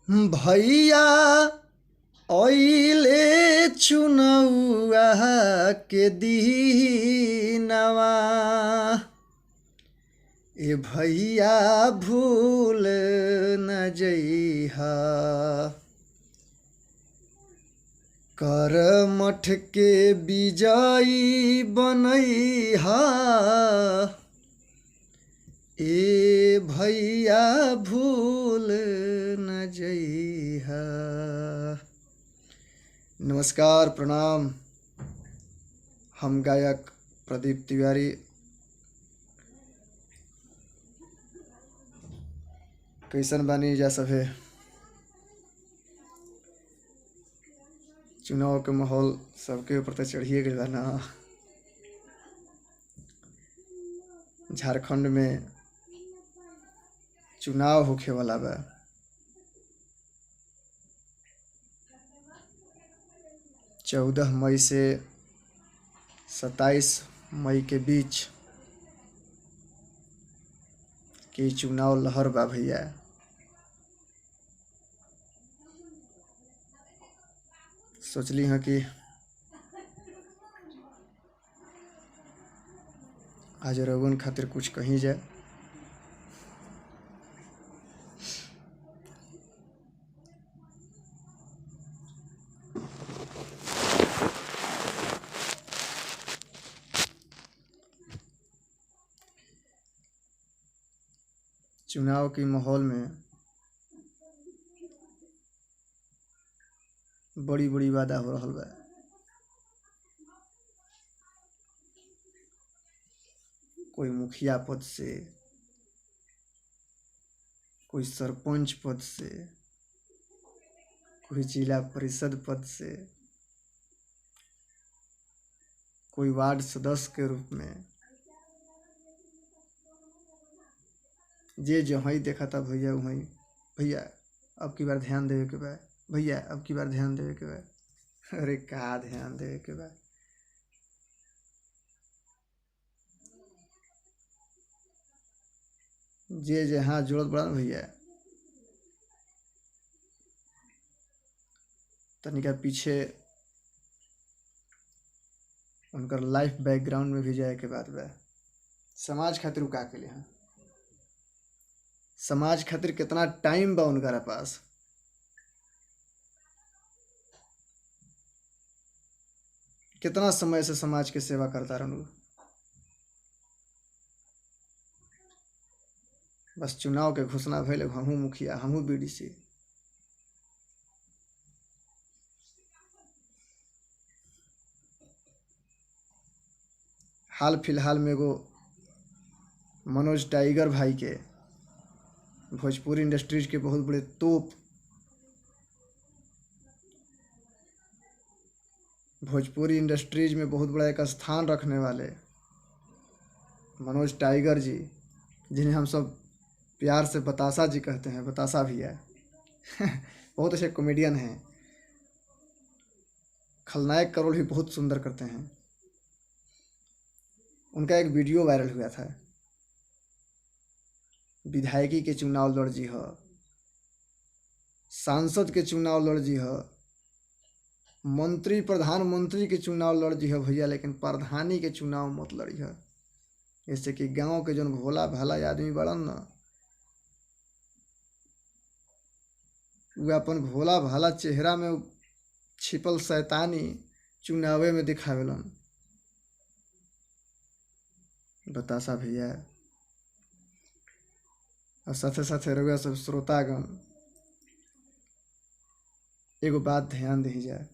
भैया ओइले चुनौआ के दीनवा ए भैया भूल न जइहा कर मठ के विजयी बनैहा ए भैया भूल न जइहा। नमस्कार, प्रणाम। हम गायक प्रदीप तिवारी कैसन बानी जा सभे। चुनाव के माहौल सबके ऊपर तो चढ़िए गइल बा ना। झारखंड में चुनाव होखे वाला बा। चौदह मई से 27 मई के बीच के चुनाव लहर बा भैया। सोचली हाँ कि आज रउन खातिर कुछ कहीं जाए। चुनाव के माहौल में बड़ी बड़ी वादा हो रहल बा। कोई मुखिया पद से, कोई सरपंच पद से, कोई जिला परिषद पद से, कोई वार्ड सदस्य के रूप में। जे जहाँ देखा था भैया वहीं, भैया अब की बार ध्यान देवे के बा, भैया अब की बार ध्यान देवे के बा। अरे का ध्यान देवे के बा। जे जहाँ जोड़त बड़ा भैया, तनिका पीछे उनकर लाइफ बैकग्राउंड में भी जाए के बात बा। समाज खातिर का के लिए, समाज खातिर कितना टाइम बा उनका पास। कितना समय से समाज के सेवा करता रहूँ। बस चुनाव के घोषणा भइल, हमहू मुखिया, हमहू बीडीसी। हाल फिलहाल में एगो मनोज टाइगर भाई के, भोजपुरी इंडस्ट्रीज के बहुत बड़े तोप, भोजपुरी इंडस्ट्रीज में बहुत बड़ा एक स्थान रखने वाले मनोज टाइगर जी, जिन्हें हम सब प्यार से बतासा जी कहते हैं, बतासा भैया। बहुत अच्छे कॉमेडियन हैं। खलनायक का रोल भी बहुत सुंदर करते हैं। उनका एक वीडियो वायरल हुआ था। विधायकी के चुनाव लड़ जी हो, सांसद के चुनाव लड़ जी हो, मंत्री प्रधानमंत्री के चुनाव लड़ जी हो भैया, लेकिन प्रधानी के चुनाव मत लड़ी हो। जैसे कि गांव के जौन भोला भाला आदमी बड़न न, वो अपन भोला भाला चेहरा में छिपल शैतानी चुनावे में दिखावेलन। बतासा भैया और साथे साथे रउआ सब श्रोतागण एगो बात ध्यान दी जाए।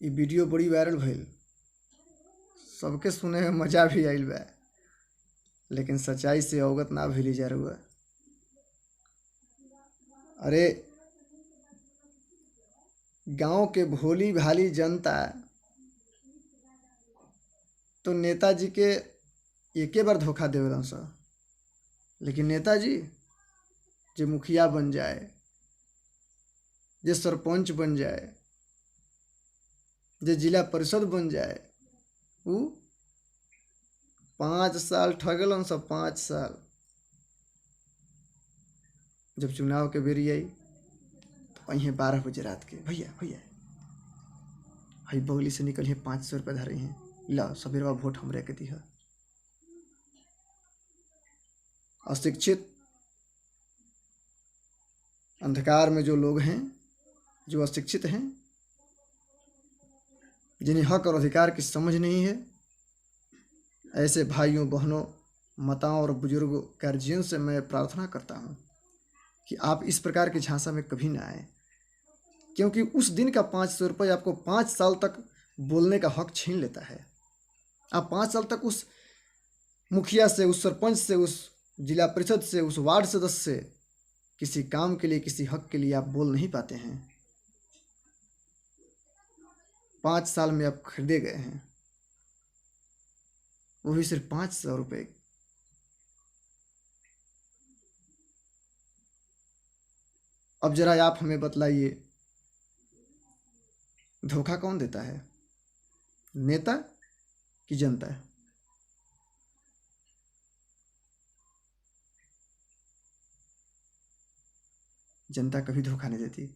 ये वीडियो बड़ी वायरल भइल, सबके सुने में मजा भी आइल बा, लेकिन सच्चाई से अवगत ना भइली जा रउआ। अरे गांव के भोली भाली जनता तो नेताजी के एके बार धोखा देवेलन सा, लेकिन नेताजी जे मुखिया बन जाए, जे सरपंच बन जाए, जे जिला परिषद बन जाए, उ 5 साल ठगलन सब, 5 साल। जब चुनाव के बेरी आई तो अहीं 12 बजे रात के, भैया भैया हई बगली से निकल 500 रुपये धरे हैं, ला सबेरवा वोट हमरे के दिह। अशिक्षित, अंधकार में जो लोग हैं, जो अशिक्षित हैं, जिन्हें हक और अधिकार की समझ नहीं है, ऐसे भाइयों बहनों, माताओं और बुजुर्गों, गार्जियन से मैं प्रार्थना करता हूँ कि आप इस प्रकार की झांसा में कभी ना आए, क्योंकि उस दिन का 500 रुपये आपको 5 साल तक बोलने का हक छीन लेता है। आप 5 साल तक उस मुखिया से, उस सरपंच से, उस जिला परिषद से, उस वार्ड सदस्य से किसी काम के लिए, किसी हक के लिए आप बोल नहीं पाते हैं। 5 साल में आप खरीदे गए हैं, वो भी सिर्फ 500 रुपये। अब जरा आप हमें बतलाइए, धोखा कौन देता है, नेता कि जनता? जनता कभी धोखा नहीं देती।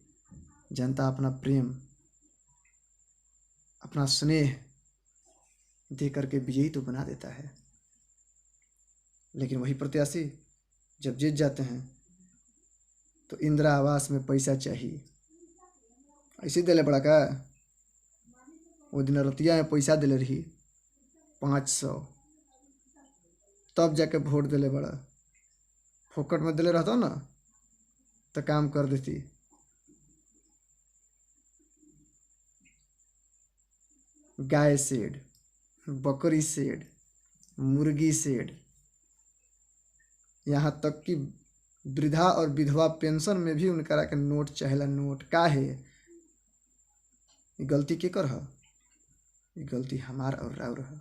जनता अपना प्रेम, अपना स्नेह दे करके विजयी तो बना देता है, लेकिन वही प्रत्याशी जब जीत जाते हैं तो इंदिरा आवास में पैसा चाहिए। ऐसे दिले बड़ा का, वो दिन रतिया में पैसा दिले रही 500, तब जाके वोट दिले बड़ा। फोकट में दिले रहता ना तो काम कर देती। गाय शेड, बकरी शेड, मुर्गी शेड, यहाँ तक कि वृद्धा और विधवा पेंशन में भी उनकरा के नोट चाहेला। नोट का है? गलती के कर है? गलती हमार और राउर है।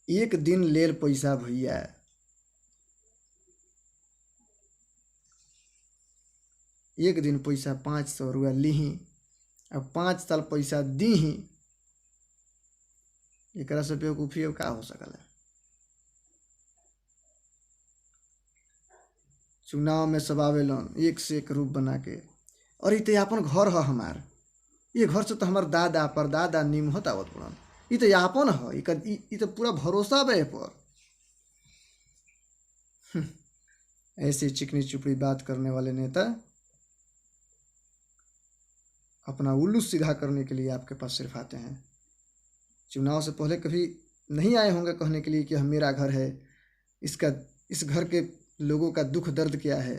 एक दिन लेल पैसा भैया, एक दिन पैसा 500 रुपया लीही, अब 5 साल पैसा दीही, एकरा से बेवकूफ़ी का हो सकल है? चुनाव में सब आवेलन एक से एक रूप बना के, और ये अपन घर है हमार, ये घर से तो हमार दादा परदादा निमहत आवत पड़न, ये तो यापन है, ये तो पूरा भरोसा बे पर। ऐसे चिकनी चुपड़ी बात करने वाले नेता अपना उल्लू सीधा करने के लिए आपके पास सिर्फ आते हैं। चुनाव से पहले कभी नहीं आए होंगे कहने के लिए कि हम, मेरा घर है, इसका, इस घर के लोगों का दुख दर्द क्या है,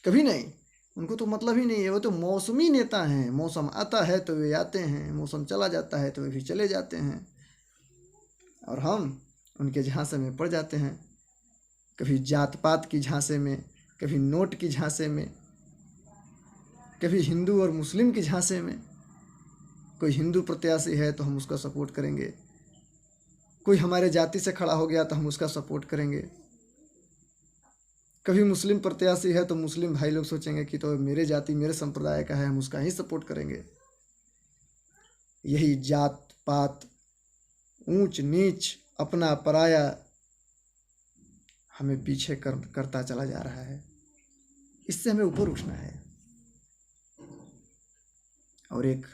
कभी नहीं। उनको तो मतलब ही नहीं है, वो तो मौसमी नेता हैं। मौसम आता है तो वे आते हैं, मौसम चला जाता है तो वे भी चले जाते हैं, और हम उनके झांसे में पड़ जाते हैं। कभी जात पात की झांसे में, कभी नोट की झांसे में, कभी हिंदू और मुस्लिम की झांसे में। कोई हिंदू प्रत्याशी है तो हम उसका सपोर्ट करेंगे, कोई हमारे जाति से खड़ा हो गया तो हम उसका सपोर्ट करेंगे। कभी मुस्लिम प्रत्याशी है तो मुस्लिम भाई लोग सोचेंगे कि तो मेरे जाति, मेरे संप्रदाय का है, हम उसका ही सपोर्ट करेंगे। यही जात पात, ऊंच नीच, अपना पराया हमें पीछे करता चला जा रहा है। इससे हमें ऊपर उठना है और एक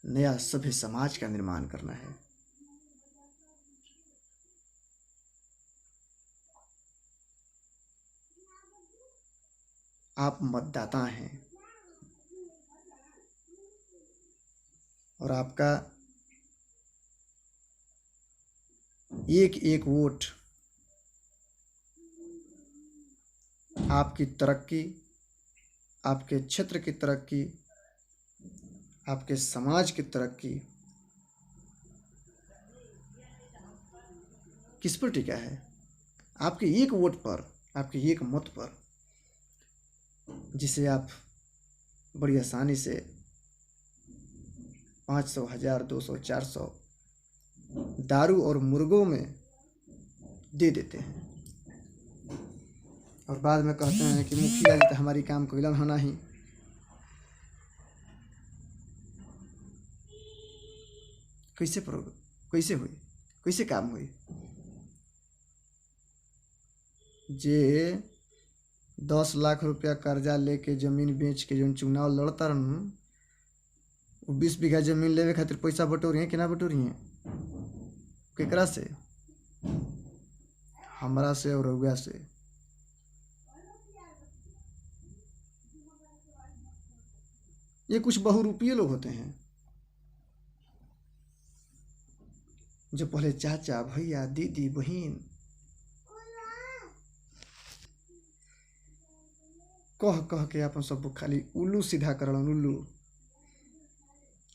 नया सभ्य समाज का निर्माण करना है। आप मतदाता हैं और आपका एक एक वोट आपकी तरक्की, आपके क्षेत्र की तरक्की, आपके समाज की तरक्की किस पर टिका है? आपके एक वोट पर, आपके एक मत पर, जिसे आप बड़ी आसानी से 500, 1000, 200, 400 दारू और मुर्गों में दे देते हैं, और बाद में कहते हैं कि मुखिया जी तो हमारी काम कोइलन होना ही। कैसे हुई, कैसे काम हुई? जे 10 लाख रुपया कर्जा लेके जमीन बेच के जौन चुनाव लड़ता रहन, वो 20 बीघा जमीन लेवे खातिर पैसा बटोरी हैं कि ना बटोरी हैं? केकरा से? हमरा से और रउआ से। ये कुछ बहुरूपीय लोग होते हैं जो पहले चाचा, भैया, दीदी, बहन कह कह के अपन सब खाली उल्लू सीधा करलन। उल्लू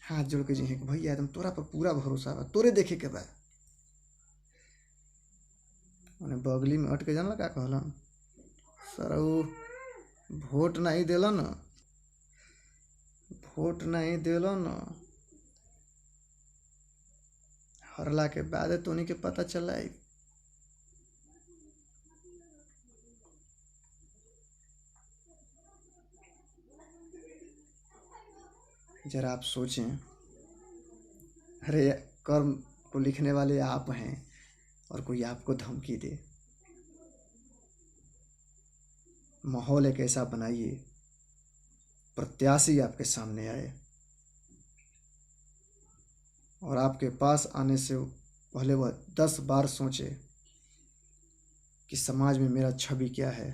हाथ जोड़ के जी कि भैया एकदम तोरा पर पूरा भरोसा बा, तोरे देखे के बा। उन्हें बगली में हट के जानला का कहलन, सर वोट नहीं दिलन, वोट नहीं दिलन, हरला के बाद तो उन्हीं के पता चला। जरा आप सोचें, अरे कर्म को लिखने वाले आप हैं और कोई आपको धमकी दे। माहौल एक ऐसा बनाइए, प्रत्याशी आपके सामने आए और आपके पास आने से पहले वह 10 बार सोचे कि समाज में मेरा छवि क्या है,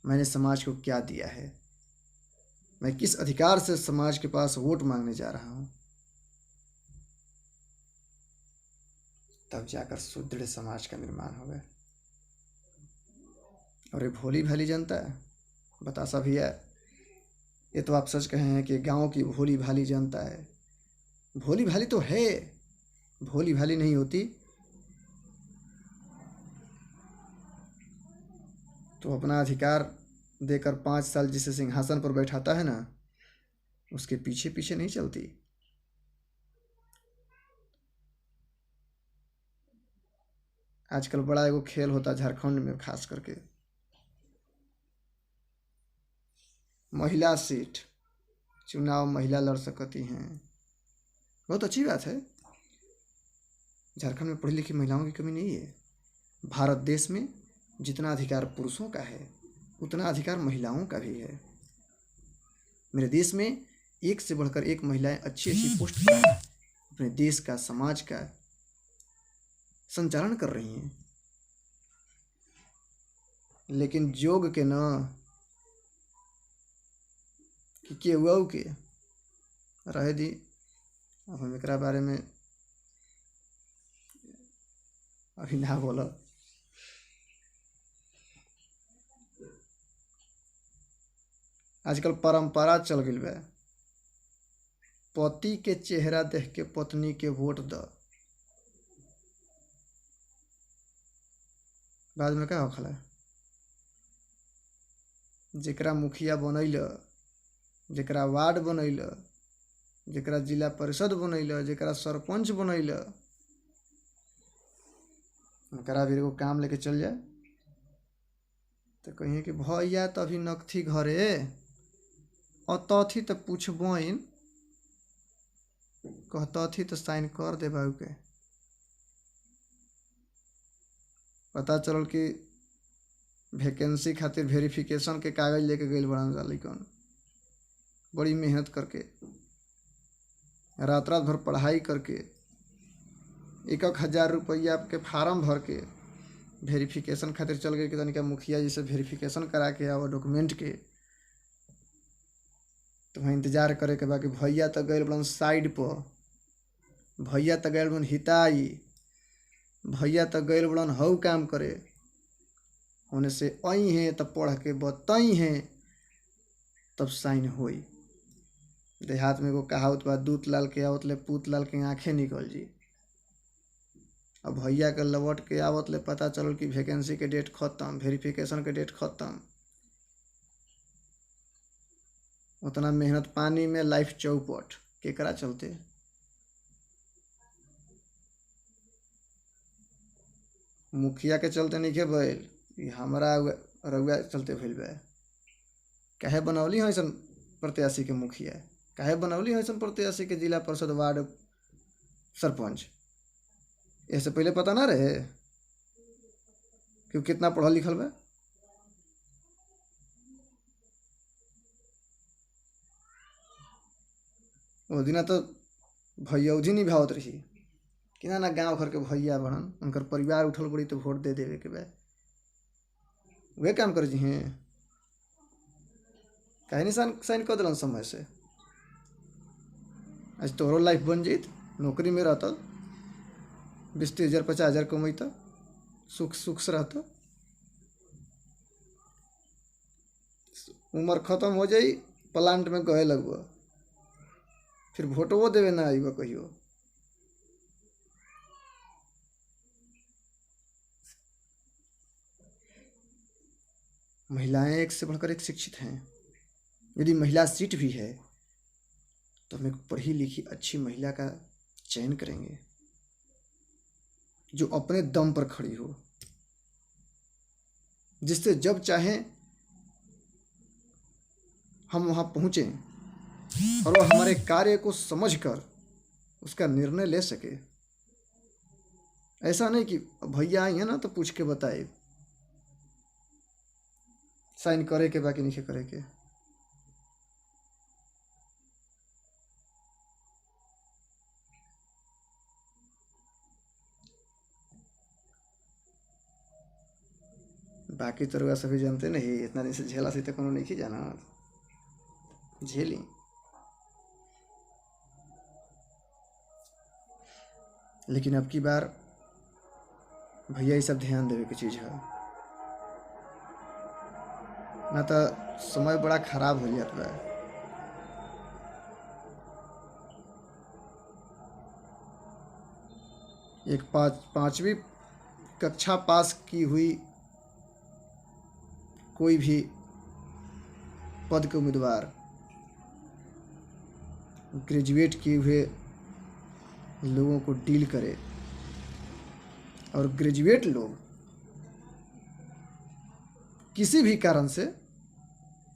मैंने समाज को क्या दिया है, मैं किस अधिकार से समाज के पास वोट मांगने जा रहा हूं। तब जाकर सुदृढ़ समाज का निर्माण होगा। और ये भोली भाली जनता है, बतासा भैया, ये तो आप सच कहे हैं कि गांव की भोली भाली जनता है। भोली भाली तो है, भोली भाली नहीं होती तो अपना अधिकार देकर 5 साल जिसे सिंहासन पर बैठाता है ना, उसके पीछे पीछे नहीं चलती। आजकल बड़ा एगो खेल होता है झारखंड में, खास करके महिला सीट, चुनाव महिला लड़ सकती हैं। बहुत अच्छी बात है, झारखंड में पढ़ी लिखी महिलाओं की कमी नहीं है। भारत देश में जितना अधिकार पुरुषों का है उतना अधिकार महिलाओं का भी है। मेरे देश में एक से बढ़कर एक महिलाएं अच्छी अच्छी पोस्ट पर अपने देश का, समाज का संचालन कर रही हैं। लेकिन जोग के न कि केहू के रहे दी। अब हम एकरा बारे में अभी ना बोला। आजकल परंपरा चल गई बा, पति के चेहरा देख के पत्नी के वोट द। बाद में क्या होखला, जेकरा मुखिया बनैल, जेकरा वार्ड बनैल, जेकरा जिला परिषद बनैल, जेकरा सरपंच बनैल, उनकरा भी एगो काम लेके चल जाए तो कहिए कि भैया तो अभी नकथी घरे अतथी तो पूछबइन, कहतथी तो साइन कर दे बाबू के। पता चलल कि वैकेंसी खातिर वेरिफिकेशन के कागज लेके गई बड़न वाली कौन, बड़ी मेहनत करके रात रात भर पढ़ाई करके 1,000 रुपया के फार्म भर के वेरिफिकेशन खातिर चल गए कि तनिका मुखिया जी से वेरिफिकेशन करा के आओ डॉक्यूमेंट के। तो वहाँ इंतजार करे के बाकी भैया तो गए बड़न साइड पर, भैया तो गए बड़न हिताई, भैया तो गए बड़न हऊ काम करे, होने से आई हैं तब पढ़ के बताई हैं तब साइन होई। देहात में एगो कहावत बा, दूत लाल के आवत ले पूत लाल के आँखें निकल जी। अब भैया के लौट के आवत ले पता चलल कि वैकेंसी के डेट खत्म, वेरिफिकेशन के डेट खत्म। उतना मेहनत पानी में, लाइफ चौपट, केकरा चलते। मुखिया के चलते नहीं के भइल, ये हमारा रउआ चलते भइल बा। काहे बनौली है ऐसन प्रत्याशी के मुखिया, काहे बनौली है ऐसन प्रत्याशी के जिला परिषद, वार्ड, सरपंच। इससे पहले पता ना रहे कि वो कितना पढ़ल लिखल बा। वो दिना तो भैयौधी निभावत रही कि ना गाँव घर के भैया बहन उनकर परिवार उठल पड़ी तो वोट दे देवे के बा, वे काम कर जी हैं काहे नहीं साइन कर दिलन समय से। आज तोहरो लाइफ बन जाइत, नौकरी में रहता 20-30 हज़ार 50 हज़ार कमैता, सुख सुख से रहता। उम्र खत्म हो जाई, प्लांट में गए लगुआ, फिर वोटवो देवे ना आईबा कहियो। महिलाएं एक से बढ़कर एक शिक्षित हैं। यदि महिला सीट भी है तो हम एक पढ़ी लिखी अच्छी महिला का चयन करेंगे जो अपने दम पर खड़ी हो, जिससे जब चाहें हम वहां पहुंचें और वह हमारे कार्य को समझकर उसका निर्णय ले सके। ऐसा नहीं कि भैया आई है ना तो पूछ के बताए साइन करे के बाकी नहीं करे के। बाकी तो रुआ सभी जानते नहीं, इतना दिन से झेला से तो कोनो नहीं जाना, झेली। लेकिन अब की बार भैया ये सब ध्यान देवे की चीज है, ना तो समय बड़ा खराब हो जाता है। एक पांचवी कक्षा पास की हुई कोई भी पद के उम्मीदवार ग्रेजुएट किए हुए लोगों को डील करे, और ग्रेजुएट लोग किसी भी कारण से,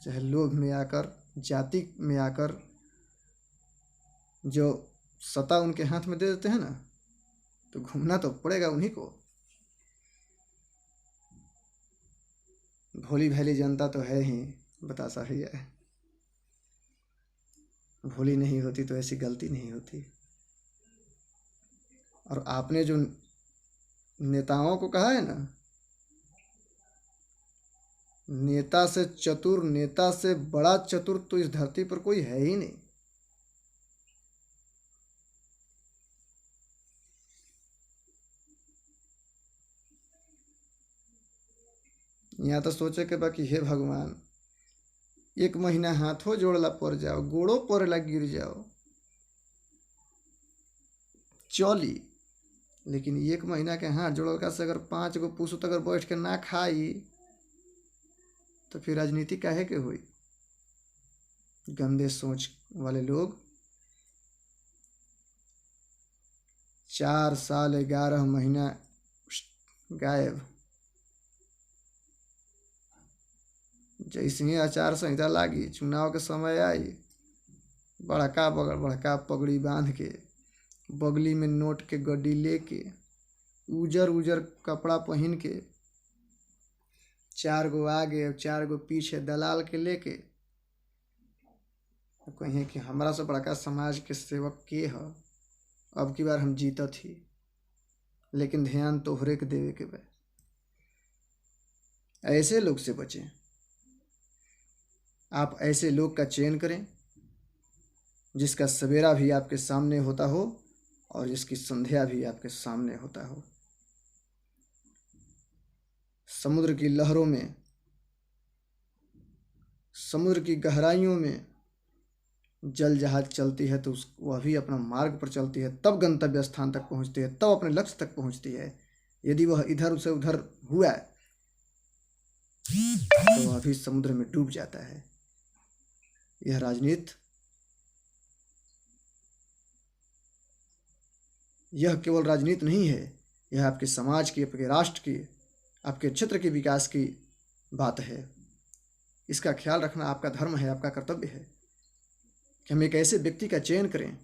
चाहे लोभ में आकर, जाति में आकर, जो सत्ता उनके हाथ में दे देते हैं ना, तो घूमना तो पड़ेगा उन्हीं को। भोली भाली जनता तो है ही, बतासा ही है। भोली नहीं होती तो ऐसी गलती नहीं होती। और आपने जो नेताओं को कहा है ना, नेता से चतुर, नेता से बड़ा चतुर तो इस धरती पर कोई है ही नहीं। यहाँ तो सोचे के बाकी हे भगवान, 1 महीना हाथों जोड़ला पड़ जाओ, गोड़ों पड़ला गिर जाओ, चली। लेकिन 1 महीना के हाथ जोड़ल से अगर 5 गो पुसुत अगर बैठ के ना खाई तो फिर राजनीति काहे के हुई। गंदे सोच वाले लोग 4 साल 11 महीना गायब। जैसे ही आचार संहिता लागी, चुनाव के समय आई, बड़का पगड़ी बांध के, बगली में नोट के गड्डी लेके, उजर उजर कपड़ा पहन के, 4 गो आगे और 4 गो पीछे दलाल के लेके कहें कि हमारा से बड़का समाज के सेवक के है, अब की बार हम जीतत ही। लेकिन ध्यान तोहरे के देवे के बा। ऐसे लोग से बचें। आप ऐसे लोग का चयन करें जिसका सवेरा भी आपके सामने होता हो और जिसकी संध्या भी आपके सामने होता हो। समुद्र की लहरों में, समुद्र की गहराइयों में जल जहाज चलती है तो वह भी अपना मार्ग पर चलती है, तब गंतव्य स्थान तक पहुंचती है, तब अपने लक्ष्य तक पहुंचती है। यदि वह इधर से उधर हुआ तो वह भी समुद्र में डूब जाता है। यह राजनीति, यह केवल राजनीति नहीं है, यह आपके समाज की, आपके राष्ट्र की, आपके क्षेत्र के विकास की बात है। इसका ख्याल रखना आपका धर्म है, आपका कर्तव्य है कि हम एक ऐसे व्यक्ति का चयन करें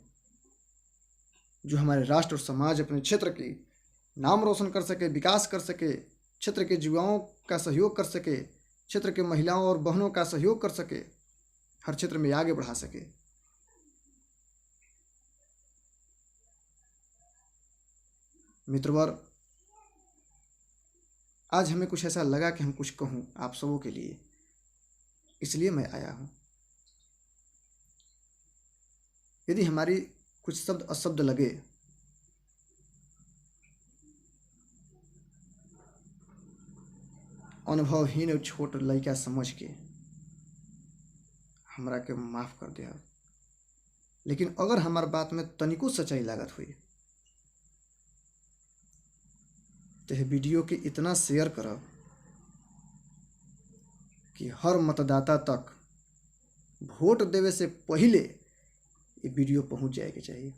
जो हमारे राष्ट्र और समाज, अपने क्षेत्र की नाम रोशन कर सके, विकास कर सके, क्षेत्र के युवाओं का सहयोग कर सके, क्षेत्र के महिलाओं और बहनों का सहयोग कर सके, हर क्षेत्र में आगे बढ़ा सके। मित्रवर, आज हमें कुछ ऐसा लगा कि हम कुछ कहूं आप सबों के लिए, इसलिए मैं आया हूं। यदि हमारी कुछ शब्द अशब्द लगे, अनुभवहीन और छोट लड़का समझ के हमरा के माफ कर दे। लेकिन अगर हमार बात में तनिको सच्चाई लागत हुई तो यह वीडियो के इतना शेयर करब कि हर मतदाता तक वोट देवे से पहले ये वीडियो पहुंच जाएगी चाहिए,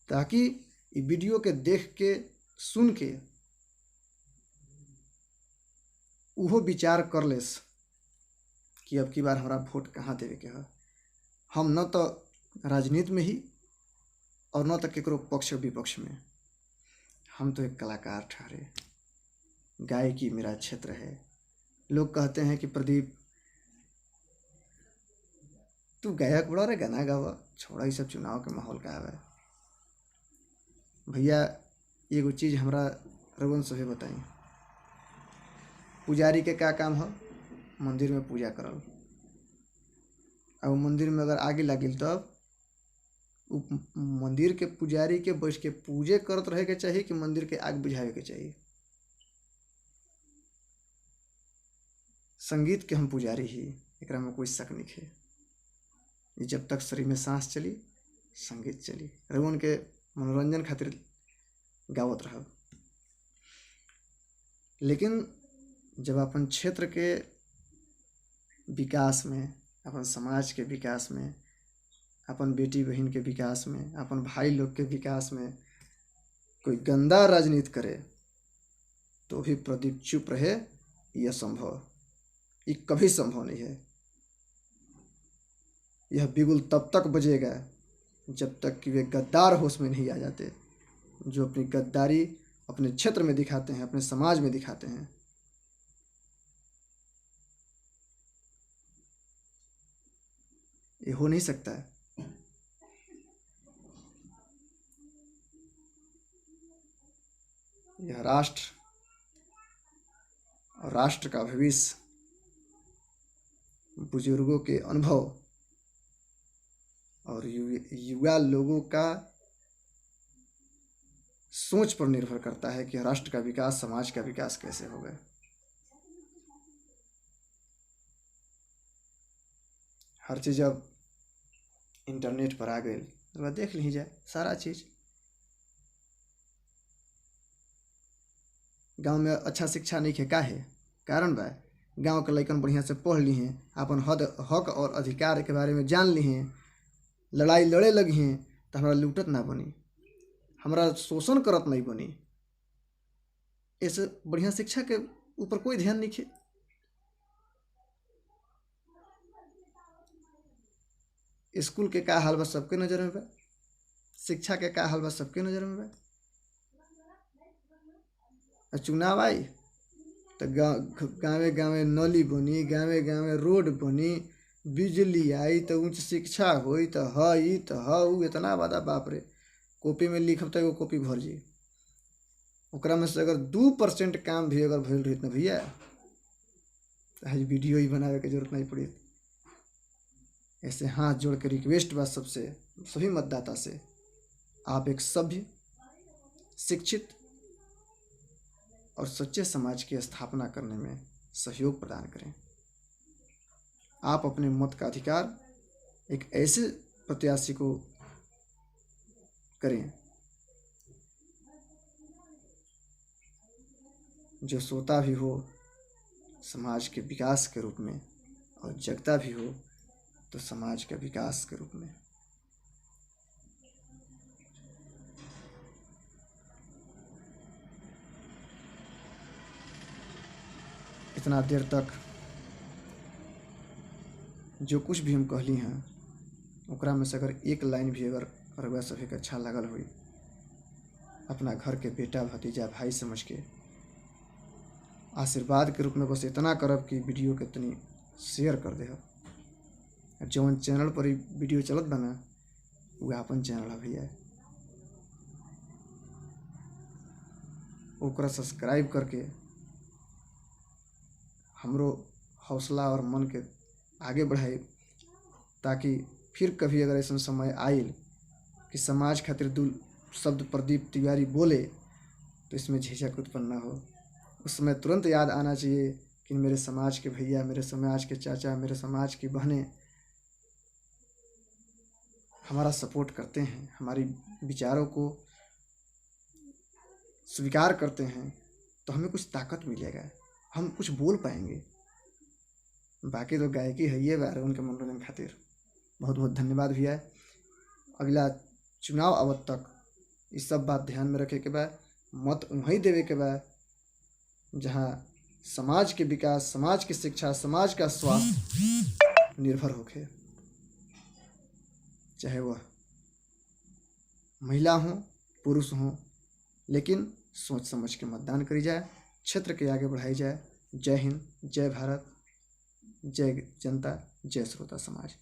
ताकि ये वीडियो के देख के सुन के उहो विचार कर लेस कि अब की बार हमारा वोट कहाँ देवे के है। हम न तो राजनीति में ही और न तो केकरो पक्ष विपक्ष में, हम तो एक कलाकार ठहरे। गायकी मेरा क्षेत्र है। लोग कहते हैं कि प्रदीप तू गायक बड़ा रे, गाना गावा, छोड़ा ये सब चुनाव के माहौल का है। भैया एगो चीज़ हमरा रघुवंश सभी बताई, पुजारी के क्या काम है? मंदिर में पूजा करल। अब मंदिर में अगर आगे लगिल तब मंदिर के पुजारी के बैठ के पूजे करत रहे के चाहिए कि मंदिर के आग बुझावे के चाहिए? संगीत के हम पुजारी ही, एकरा में कोई शक नहीं है। ये जब तक शरीर में सांस चली संगीत चली। रघुवन के मनोरंजन खातिर गावत रह। लेकिन जब अपन क्षेत्र के विकास में, अपन समाज के विकास में, अपन बेटी बहन के विकास में, अपन भाई लोग के विकास में कोई गंदा राजनीति करे तो भी प्रदीप चुप रहे, यह असंभव, ये कभी संभव नहीं है। यह बिगुल तब तक बजेगा जब तक कि वे गद्दार होश में नहीं आ जाते, जो अपनी गद्दारी अपने क्षेत्र में दिखाते हैं, अपने समाज में दिखाते हैं। ये हो नहीं सकता है। यह राष्ट्र और राष्ट्र का भविष्य बुजुर्गों के अनुभव और युवा लोगों का सोच पर निर्भर करता है कि राष्ट्र का विकास, समाज का विकास कैसे होगा। हर चीज़ अब इंटरनेट पर आ गई, तो देख ली जाए सारा चीज़। गांव में अच्छा शिक्षा नहीं है, का है कारण बा? गांव के लड़कन बढ़िया से पढ़ ली हैं, अपन हक और अधिकार के बारे में जान ली हैं, लड़ाई लड़े लगी हैं, तो हमारा लूटत ना बनी, हमारा शोषण करत नहीं बनी। ऐसे बढ़िया शिक्षा के ऊपर कोई ध्यान नहीं है। स्कूल के का हाल बा सबके नज़र में बा, शिक्षा के का हाल बा सबके नज़र में बा। चुनाव आई तो गाँवे गाँवे नली बनी, गाँवे गाँवे रोड बनी, बिजली आई तो उच्च शिक्षा हुई तो हई तो हऊ, इतना वादा बाप रे। कॉपी में लिखब तो एगो कॉपी भर जी, ओकरा में से अगर 2% काम भी अगर भइल रही न भैया, आज वीडियो ही बनावे के जरूरत नहीं पड़ी। ऐसे हाथ जोड़ के रिक्वेस्ट बा सबसे, सभी मतदाता से, आप एक सभ्य, शिक्षित और सच्चे समाज की स्थापना करने में सहयोग प्रदान करें। आप अपने मत का अधिकार एक ऐसे प्रत्याशी को करें जो सोता भी हो समाज के विकास के रूप में और जगता भी हो तो समाज के विकास के रूप में। इतना देर तक जो कुछ भी हम कहली हैं ओकरा में से अगर एक लाइन भी अगर रउआ सभी के अच्छा लगल हुई, अपना घर के बेटा भतीजा भाई समझ के आशीर्वाद के रूप में बस इतना करब कि वीडियो के तनी शेयर कर दे। जौन चैनल पर ही वीडियो चलत बा ना वो आपन चैनल है भैया, ओकरा सब्सक्राइब करके हमरो हौसला और मन के आगे बढ़ाए, ताकि फिर कभी अगर ऐसा समय आयल कि समाज खातिर दू शब्द प्रदीप तिवारी बोले तो इसमें झिझक उत्पन्न ना हो। उस समय तुरंत याद आना चाहिए कि मेरे समाज के भैया, मेरे समाज के चाचा, मेरे समाज की बहनें हमारा सपोर्ट करते हैं, हमारी विचारों को स्वीकार करते हैं, तो हमें कुछ ताकत मिलेगा, हम कुछ बोल पाएंगे। बाकी तो गायकी है ये बार उनके मनोरंजन खातिर। बहुत बहुत धन्यवाद भैया। अगला चुनाव आवत तक इस सब बात ध्यान में रखे के बाद मत वहीं देवे के बाद जहाँ समाज के विकास, समाज की शिक्षा, समाज का स्वास्थ्य निर्भर होके, चाहे वह महिला हो पुरुष हो, लेकिन सोच समझ के मतदान करी जाए, क्षेत्र के आगे बढ़ाई जाए। जय हिंद, जय भारत, जय जनता, जय श्रोता समाज।